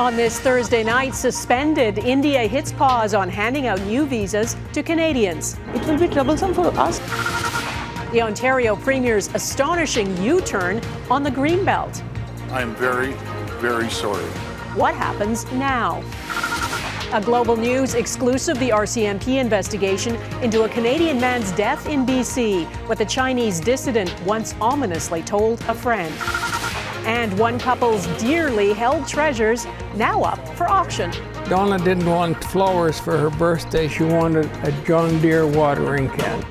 On this Thursday night, suspended, India hits pause on handing out new visas to Canadians. It will be troublesome for us. The Ontario Premier's astonishing U-turn on the Greenbelt. I'm very, very sorry. What happens now? A Global News exclusive, the RCMP investigation into a Canadian man's death in BC, what the Chinese dissident once ominously told a friend. And one couple's dearly held treasures now up for auction. Donna didn't want flowers for her birthday. She wanted a John Deere watering can.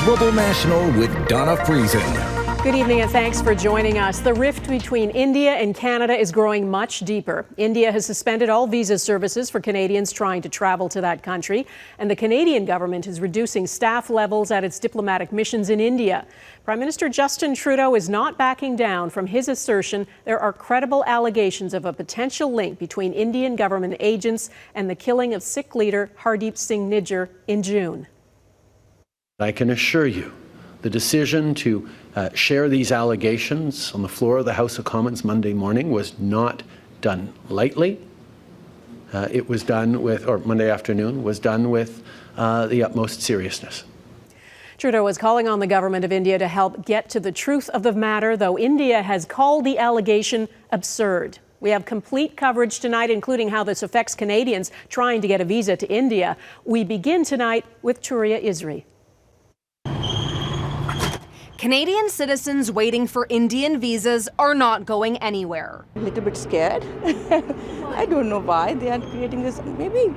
Global National with Donna Friesen. Good evening and thanks for joining us. The rift between India and Canada is growing much deeper. India has suspended all visa services for Canadians trying to travel to that country, and the Canadian government is reducing staff levels at its diplomatic missions in India. Prime Minister Justin Trudeau is not backing down from his assertion there are credible allegations of a potential link between Indian government agents and the killing of Sikh leader Hardeep Singh Nijjar in June. I can assure you the decision to share these allegations on the floor of the House of Commons Monday morning was not done lightly. It was done with, or Monday afternoon, was done with the utmost seriousness. Trudeau is calling on the government of India to help get to the truth of the matter, though India has called the allegation absurd. We have complete coverage tonight, including how this affects Canadians trying to get a visa to India. We begin tonight with Touria Izri. Canadian citizens waiting for Indian visas are not going anywhere. A little bit scared. I don't know why they are creating this. Maybe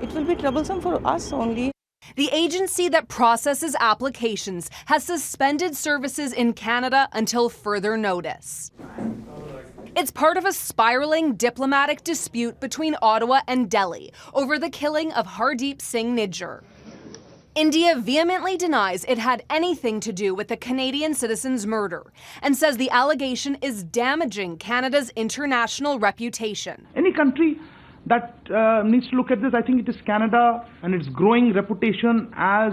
it will be troublesome for us only. The agency that processes applications has suspended services in Canada until further notice. It's part of a spiraling diplomatic dispute between Ottawa and Delhi over the killing of Hardeep Singh Nijjar. India vehemently denies it had anything to do with the Canadian citizen's murder and says the allegation is damaging Canada's international reputation. Any country that needs to look at this, I think it is Canada and its growing reputation as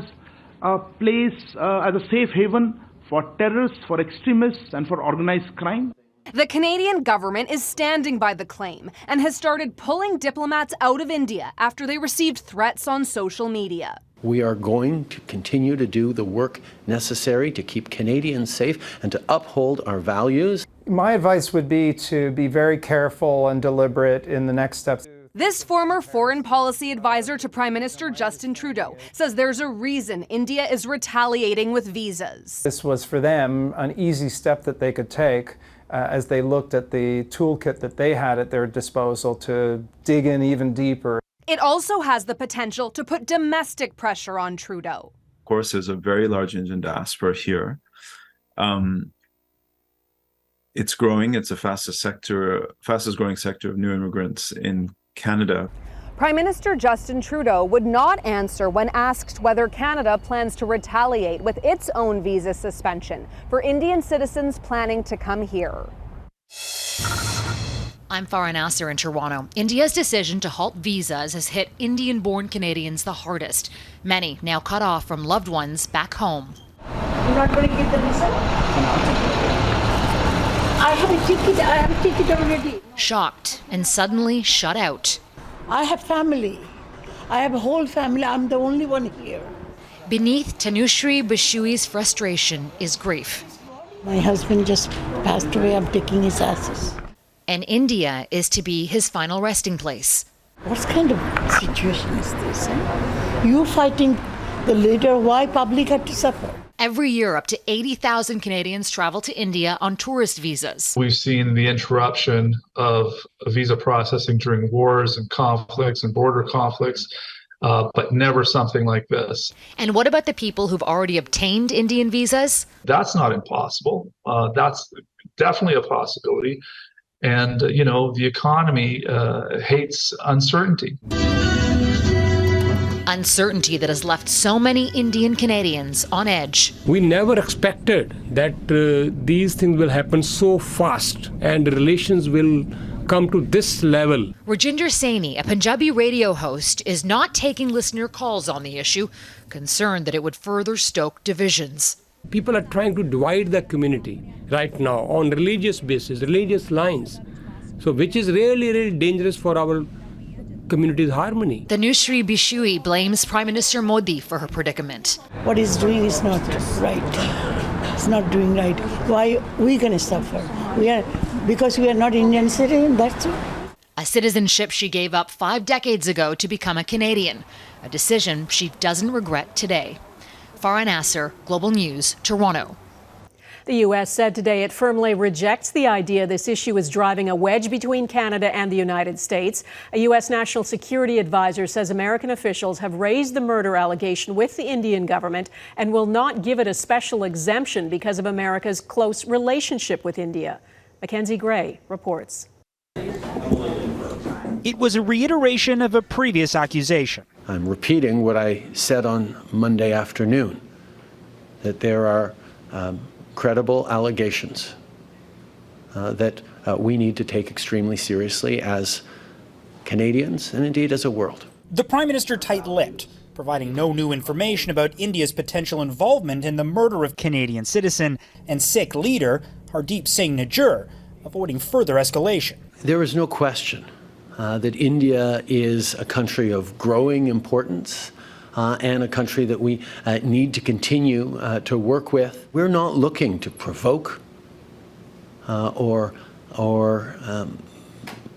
a place, as a safe haven for terrorists, for extremists, and for organized crime. The Canadian government is standing by the claim and has started pulling diplomats out of India after they received threats on social media. We are going to continue to do the work necessary to keep Canadians safe and to uphold our values. My advice would be to be very careful and deliberate in the next steps. This former foreign policy advisor to Prime Minister Justin Trudeau says there's a reason India is retaliating with visas. This was for them an easy step that they could take as they looked at the toolkit that they had at their disposal to dig in even deeper. It also has the potential to put domestic pressure on Trudeau. Of course, there's a very large Indian diaspora here. It's growing. It's the fastest growing sector of new immigrants in Canada. Prime Minister Justin Trudeau would not answer when asked whether Canada plans to retaliate with its own visa suspension for Indian citizens planning to come here. I'm Farah Nasser in Toronto. India's decision to halt visas has hit Indian-born Canadians the hardest. Many now cut off from loved ones back home. You're not going to get the visa? I have a ticket. I have a ticket already. Shocked and suddenly shut out. I have family. I have a whole family. I'm the only one here. Beneath Tanushri Bashui's frustration is grief. My husband just passed away. I'm taking his ashes. And India is to be his final resting place. What kind of situation is this? Eh? You fighting the leader, why public had to suffer? Every year, up to 80,000 Canadians travel to India on tourist visas. We've seen the interruption of visa processing during wars and conflicts and border conflicts, but never something like this. And what about the people who've already obtained Indian visas? That's not impossible. That's definitely a possibility. And, the economy hates uncertainty. Uncertainty that has left so many Indian Canadians on edge. We never expected that these things will happen so fast and relations will come to this level. Rajinder Saini, a Punjabi radio host, is not taking listener calls on the issue, concerned that it would further stoke divisions. People are trying to divide the community right now on religious basis, religious lines. So which is really, really dangerous for our community's harmony. The Nusri Bishui blames Prime Minister Modi for her predicament. What he's doing is not right. It's not doing right. Why are we going to suffer? Because we are not Indian citizens, that's it. A citizenship she gave up 5 decades ago to become a Canadian, a decision she doesn't regret today. Farah Nasser, Global News, Toronto. The U.S. said today it firmly rejects the idea this issue is driving a wedge between Canada and the United States. A U.S. national security advisor says American officials have raised the murder allegation with the Indian government and will not give it a special exemption because of America's close relationship with India. Mackenzie Gray reports. It was a reiteration of a previous accusation. I'm repeating what I said on Monday afternoon, that there are credible allegations that we need to take extremely seriously as Canadians and indeed as a world. The Prime Minister tight-lipped, providing no new information about India's potential involvement in the murder of Canadian citizen and Sikh leader Hardeep Singh Nijjar, avoiding further escalation. There is no question that India is a country of growing importance and a country that we need to continue to work with. We're not looking to provoke or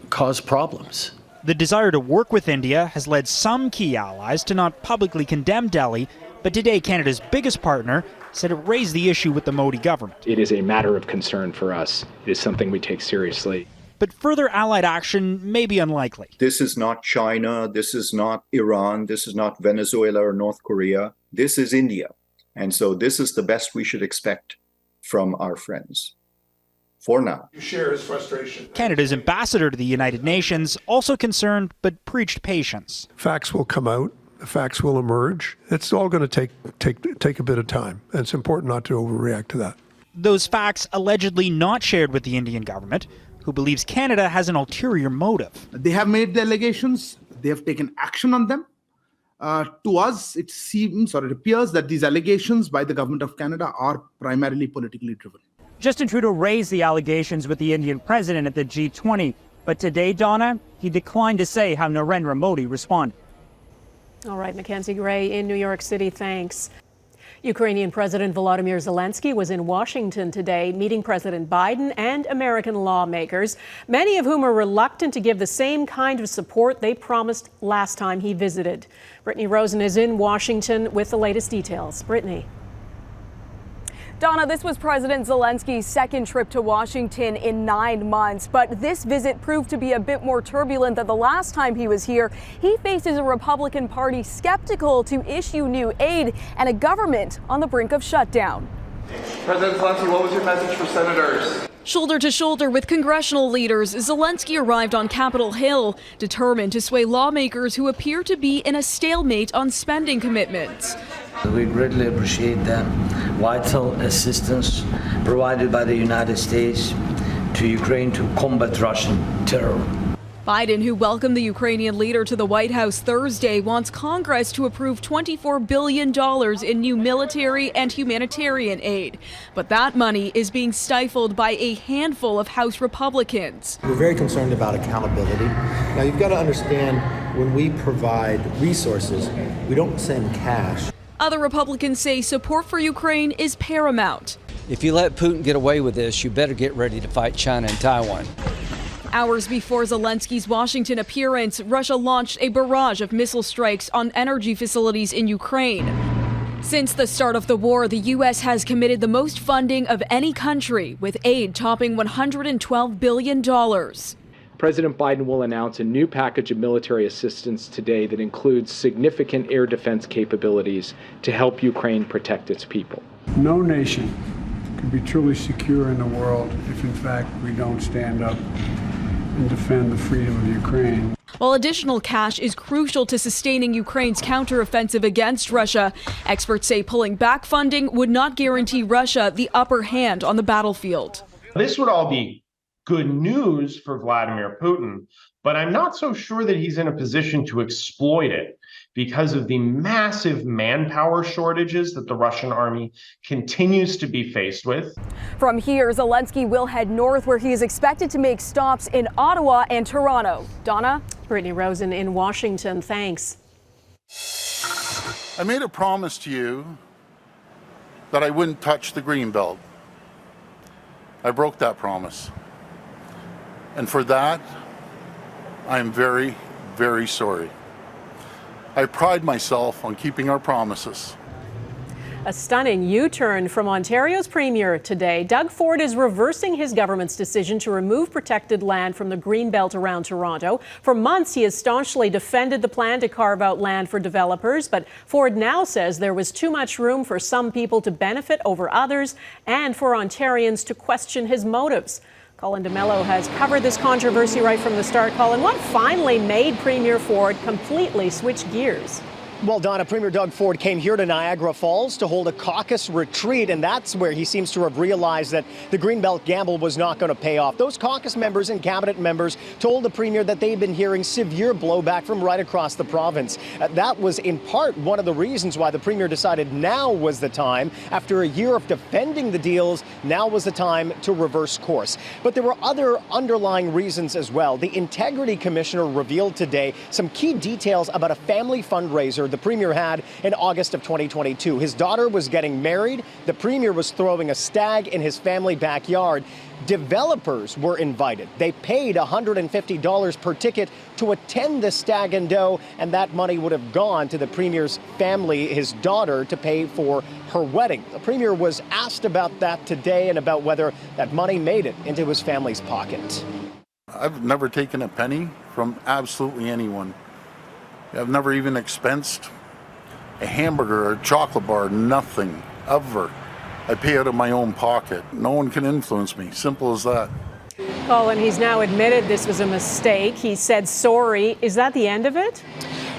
cause problems. The desire to work with India has led some key allies to not publicly condemn Delhi, but today Canada's biggest partner said it raised the issue with the Modi government. It is a matter of concern for us. It is something we take seriously. But further allied action may be unlikely. This is not China, this is not Iran, this is not Venezuela or North Korea. This is India. And so this is the best we should expect from our friends. For now. You share his frustration. Canada's ambassador to the United Nations also concerned but preached patience. Facts will come out. The facts will emerge. It's all going to take a bit of time. And it's important not to overreact to that. Those facts allegedly not shared with the Indian government, who believes Canada has an ulterior motive. They have made the allegations. They have taken action on them. To us, it seems or it appears that these allegations by the government of Canada are primarily politically driven. Justin Trudeau raised the allegations with the Indian president at the G20, but today, Donna, he declined to say how Narendra Modi responded. All right, Mackenzie Gray in New York City, thanks. Ukrainian President Volodymyr Zelenskyy was in Washington today, meeting President Biden and American lawmakers, many of whom are reluctant to give the same kind of support they promised last time he visited. Brittany Rosen is in Washington with the latest details. Brittany. Donna, this was President Zelensky's second trip to Washington in 9 months, but this visit proved to be a bit more turbulent than the last time he was here. He faces a Republican Party skeptical to issue new aid and a government on the brink of shutdown. President Zelenskyy, what was your message for senators? Shoulder to shoulder with congressional leaders, Zelenskyy arrived on Capitol Hill, determined to sway lawmakers who appear to be in a stalemate on spending commitments. We greatly appreciate the vital assistance provided by the United States to Ukraine to combat Russian terror. Biden, who welcomed the Ukrainian leader to the White House Thursday, wants Congress to approve $24 billion in new military and humanitarian aid. But that money is being stifled by a handful of House Republicans. We're very concerned about accountability. Now, you've got to understand, when we provide resources, we don't send cash. Other Republicans say support for Ukraine is paramount. If you let Putin get away with this, you better get ready to fight China and Taiwan. Hours before Zelensky's Washington appearance, Russia launched a barrage of missile strikes on energy facilities in Ukraine. Since the start of the war, the U.S. has committed the most funding of any country, with aid topping $112 billion. President Biden will announce a new package of military assistance today that includes significant air defense capabilities to help Ukraine protect its people. No nation can be truly secure in the world if, in fact, we don't stand up and defend the freedom of Ukraine. While additional cash is crucial to sustaining Ukraine's counteroffensive against Russia, experts say pulling back funding would not guarantee Russia the upper hand on the battlefield. This would all be good news for Vladimir Putin, but I'm not so sure that he's in a position to exploit it. because of the massive manpower shortages that the Russian army continues to be faced with. From here, Zelenskyy will head north, where he is expected to make stops in Ottawa and Toronto. Donna? Brittany Rosen in Washington, thanks. I made a promise to you that I wouldn't touch the Greenbelt. I broke that promise. And for that, I am very, very sorry. I pride myself on keeping our promises. A stunning U-turn from Ontario's Premier today. Doug Ford is reversing his government's decision to remove protected land from the Greenbelt around Toronto. For months, he has staunchly defended the plan to carve out land for developers, but Ford now says there was too much room for some people to benefit over others and for Ontarians to question his motives. Colin DeMello has covered this controversy right from the start. Colin, what finally made Premier Ford completely switch gears? Well, Donna, Premier Doug Ford came here to Niagara Falls to hold a caucus retreat, and that's where he seems to have realized that the Greenbelt gamble was not going to pay off. Those caucus members and cabinet members told the Premier that they'd been hearing severe blowback from right across the province. That was in part one of the reasons why the Premier decided now was the time, after a year of defending the deals, now was the time to reverse course. But there were other underlying reasons as well. The Integrity Commissioner revealed today some key details about a family fundraiser the Premier had in August of 2022. His daughter was getting married. The Premier was throwing a stag in his family backyard. Developers were invited. They paid $150 per ticket to attend the stag and do, and that money would have gone to the Premier's family, his daughter, to pay for her wedding. The Premier was asked about that today and about whether that money made it into his family's pocket. I've never taken a penny from absolutely anyone. I've never even expensed a hamburger or a chocolate bar, nothing, ever. I pay out of my own pocket. No one can influence me, simple as that. Colin, he's now admitted this was a mistake. He said sorry. Is that the end of it?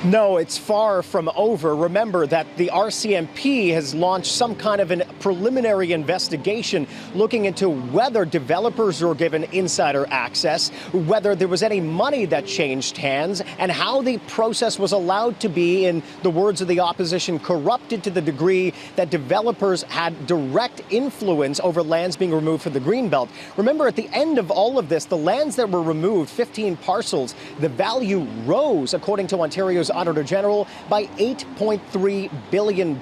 No, it's far from over. Remember that the RCMP has launched some kind of a preliminary investigation looking into whether developers were given insider access, whether there was any money that changed hands, and how the process was allowed to be, in the words of the opposition, corrupted to the degree that developers had direct influence over lands being removed from the Greenbelt. Remember, at the end of all of this, the lands that were removed, 15 parcels, the value rose, according to Ontario's Auditor General, by $8.3 billion.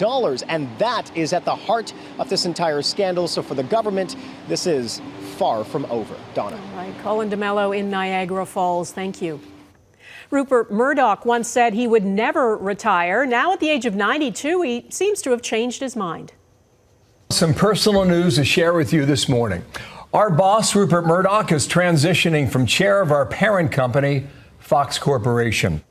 And that is at the heart of this entire scandal. So for the government, this is far from over. Donna. All right. Colin DeMello in Niagara Falls. Thank you. Rupert Murdoch once said he would never retire. Now at the age of 92, he seems to have changed his mind. Some personal news to share with you this morning. Our boss, Rupert Murdoch, is transitioning from chair of our parent company, Fox Corporation.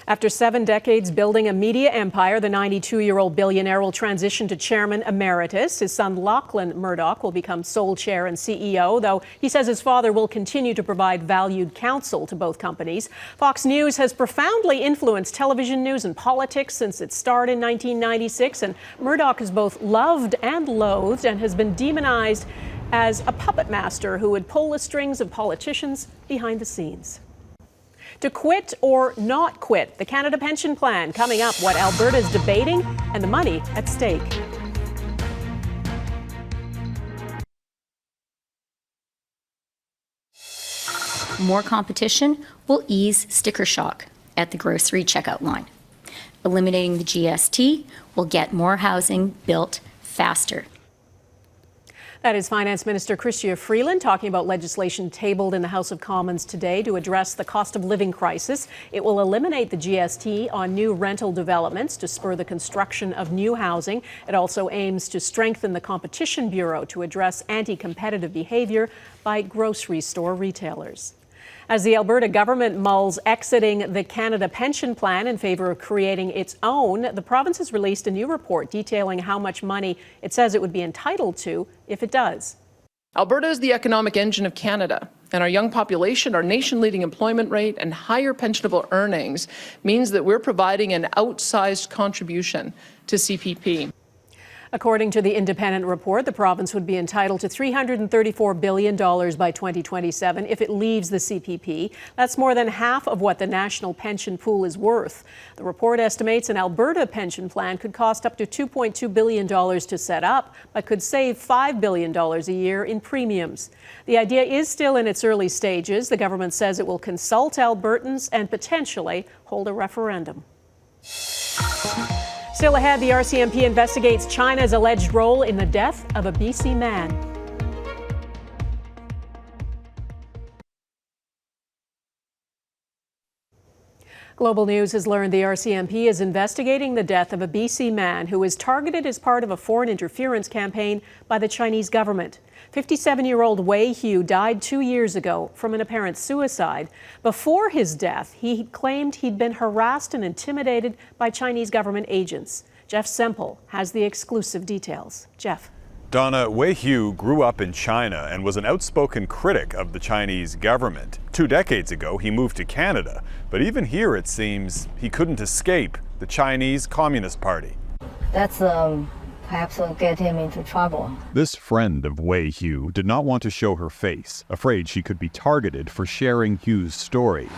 After 7 decades building a media empire, the 92-year-old billionaire will transition to chairman emeritus. His son, Lachlan Murdoch, will become sole chair and CEO, though he says his father will continue to provide valued counsel to both companies. Fox News has profoundly influenced television news and politics since its start in 1996, and Murdoch is both loved and loathed and has been demonized as a puppet master who would pull the strings of politicians behind the scenes. To quit or not quit, the Canada Pension Plan coming up, what Alberta is debating, and the money at stake. More competition will ease sticker shock at the grocery checkout line. Eliminating the GST will get more housing built faster. That is Finance Minister Chrystia Freeland talking about legislation tabled in the House of Commons today to address the cost of living crisis. It will eliminate the GST on new rental developments to spur the construction of new housing. It also aims to strengthen the Competition Bureau to address anti-competitive behavior by grocery store retailers. As the Alberta government mulls exiting the Canada Pension Plan in favor of creating its own, the province has released a new report detailing how much money it says it would be entitled to if it does. Alberta is the economic engine of Canada, and our young population, our nation-leading employment rate, and higher pensionable earnings means that we're providing an outsized contribution to CPP. According to the independent report, the province would be entitled to $334 billion by 2027 if it leaves the CPP. That's more than half of what the national pension pool is worth. The report estimates an Alberta pension plan could cost up to $2.2 billion to set up, but could save $5 billion a year in premiums. The idea is still in its early stages. The government says it will consult Albertans and potentially hold a referendum. Still ahead, the RCMP investigates China's alleged role in the death of a BC man. Global News has learned the RCMP is investigating the death of a BC man who was targeted as part of a foreign interference campaign by the Chinese government. 57-year-old Wei Hu died 2 years ago from an apparent suicide. Before his death, he claimed he'd been harassed and intimidated by Chinese government agents. Jeff Semple has the exclusive details. Jeff. Donna, Wei Hu grew up in China and was an outspoken critic of the Chinese government. 2 decades ago, he moved to Canada, but even here it seems he couldn't escape the Chinese Communist Party. That's perhaps get him into trouble. This friend of Wei Hu did not want to show her face, afraid she could be targeted for sharing Hu's story.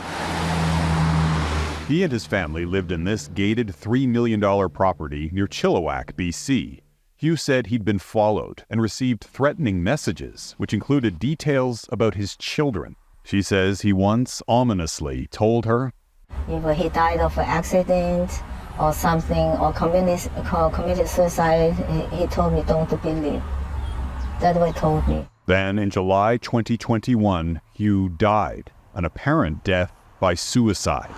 He and his family lived in this gated $3 million property near Chilliwack, BC. Hu said he'd been followed and received threatening messages, which included details about his children. She says he once ominously told her, if he died of an accident or something, or committed suicide, he told me don't believe. That's what he told me. Then in July 2021, Hu died, an apparent death by suicide.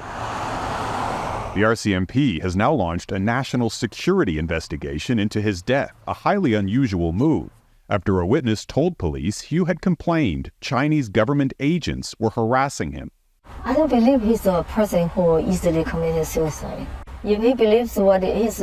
The RCMP has now launched a national security investigation into his death, a highly unusual move, after a witness told police Hu had complained Chinese government agents were harassing him. I don't believe he's a person who easily committed suicide. If he believes what he's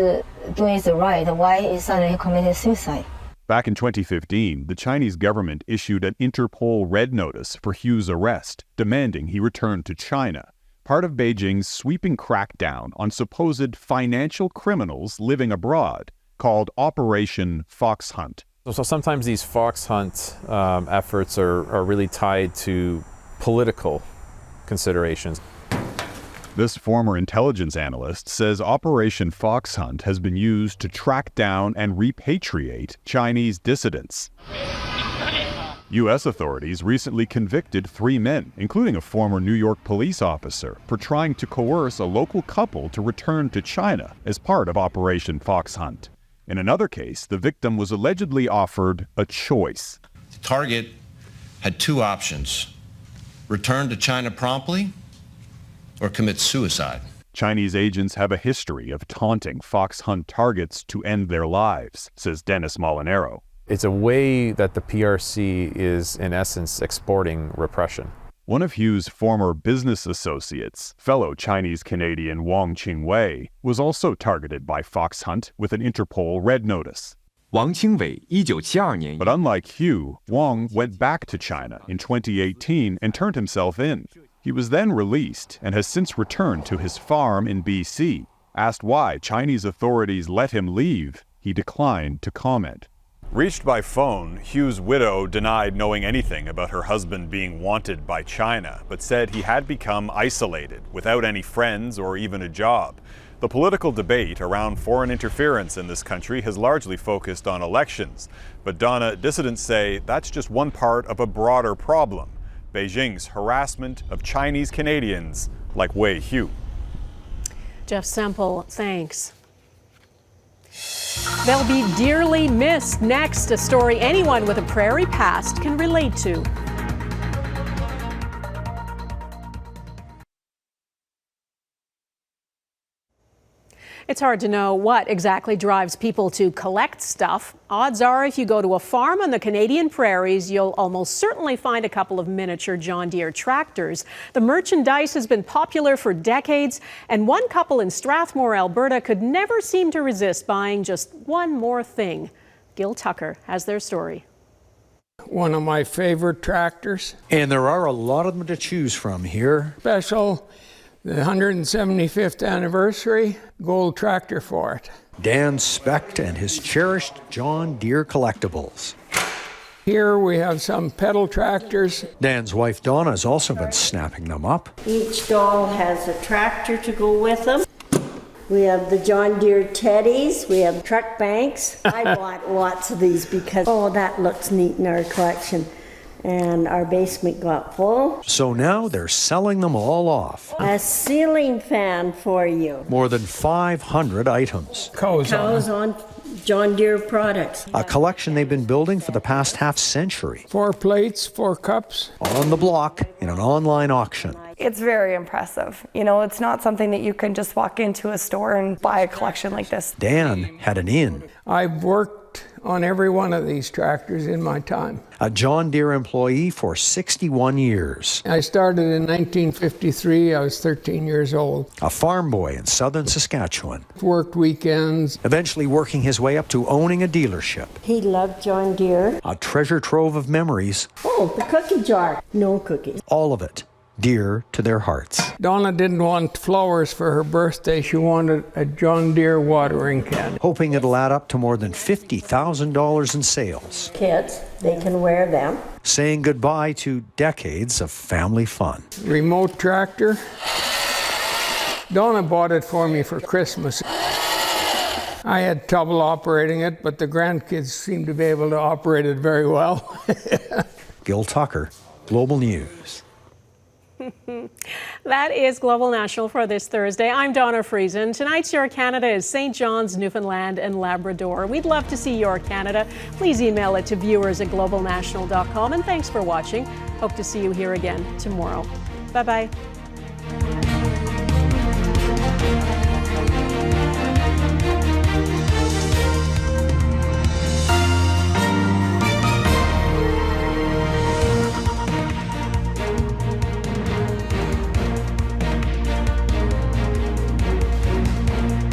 doing is right, why he suddenly committed suicide? Back in 2015, the Chinese government issued an Interpol red notice for Hu's arrest, demanding he return to China, part of Beijing's sweeping crackdown on supposed financial criminals living abroad, called Operation Fox Hunt. So sometimes these fox hunt efforts are really tied to political considerations. This former intelligence analyst says Operation Fox Hunt has been used to track down and repatriate Chinese dissidents. U.S. authorities recently convicted 3 men, including a former New York police officer, for trying to coerce a local couple to return to China as part of Operation Fox Hunt. In another case, the victim was allegedly offered a choice. The target had 2 options: return to China promptly or commit suicide. Chinese agents have a history of taunting fox hunt targets to end their lives, says Dennis Molinaro. It's a way that the PRC is, in essence, exporting repression. One of Hu's former business associates, fellow Chinese-Canadian Wang Qingwei, was also targeted by fox hunt with an Interpol red notice. Wang Qingwei, 1972年. But unlike Hu, Wang went back to China in 2018 and turned himself in. He was then released and has since returned to his farm in BC. Asked why Chinese authorities let him leave, he declined to comment. Reached by phone, Hu's widow denied knowing anything about her husband being wanted by China, but said he had become isolated, without any friends or even a job. The political debate around foreign interference in this country has largely focused on elections. But Donna, dissidents say that's just one part of a broader problem: Beijing's harassment of Chinese Canadians like Wei Hu. Jeff Semple, thanks. They'll be dearly missed. Next, a story anyone with a prairie past can relate to. It's hard to know what exactly drives people to collect stuff. Odds are, if you go to a farm on the Canadian prairies, you'll almost certainly find a couple of miniature John Deere tractors. The merchandise has been popular for decades, and one couple in Strathmore, Alberta, could never seem to resist buying just one more thing. Gil Tucker has their story. One of my favorite tractors. And there are a lot of them to choose from here. Special, the 175th anniversary, gold tractor for it. Dan Sept and his cherished John Deere collectibles. Here we have some pedal tractors. Dan's wife Donna has also been snapping them up. Each doll has a tractor to go with them. We have the John Deere teddies. We have truck banks. I bought lots of these because, oh, that looks neat in our collection. And our basement got full. So now they're selling them all off. A ceiling fan for you. More than 500 items. Cows on John Deere products. A collection they've been building for the past half-century. 4 plates, 4 cups. On the block in an online auction. It's very impressive. You know, it's not something that you can just walk into a store and buy a collection like this. Dan had an in. I've worked on every one of these tractors in my time. A John Deere employee for 61 years. I started in 1953. I was 13 years old. A farm boy in southern Saskatchewan. Worked weekends. Eventually working his way up to owning a dealership. He loved John Deere. A treasure trove of memories. Oh, the cookie jar. No cookies. All of it dear to their hearts. Donna didn't want flowers for her birthday. She wanted a John Deere watering can. Hoping it'll add up to more than $50,000 in sales. Kids, they can wear them. Saying goodbye to decades of family fun. Remote tractor. Donna bought it for me for Christmas. I had trouble operating it, but the grandkids seem to be able to operate it very well. Gil Tucker, Global News. That is Global National for this Thursday. I'm Donna Friesen. Tonight's Your Canada is St. John's, Newfoundland and Labrador. We'd love to see Your Canada. Please email it to viewers@globalnational.com. And thanks for watching. Hope to see you here again tomorrow. Bye-bye.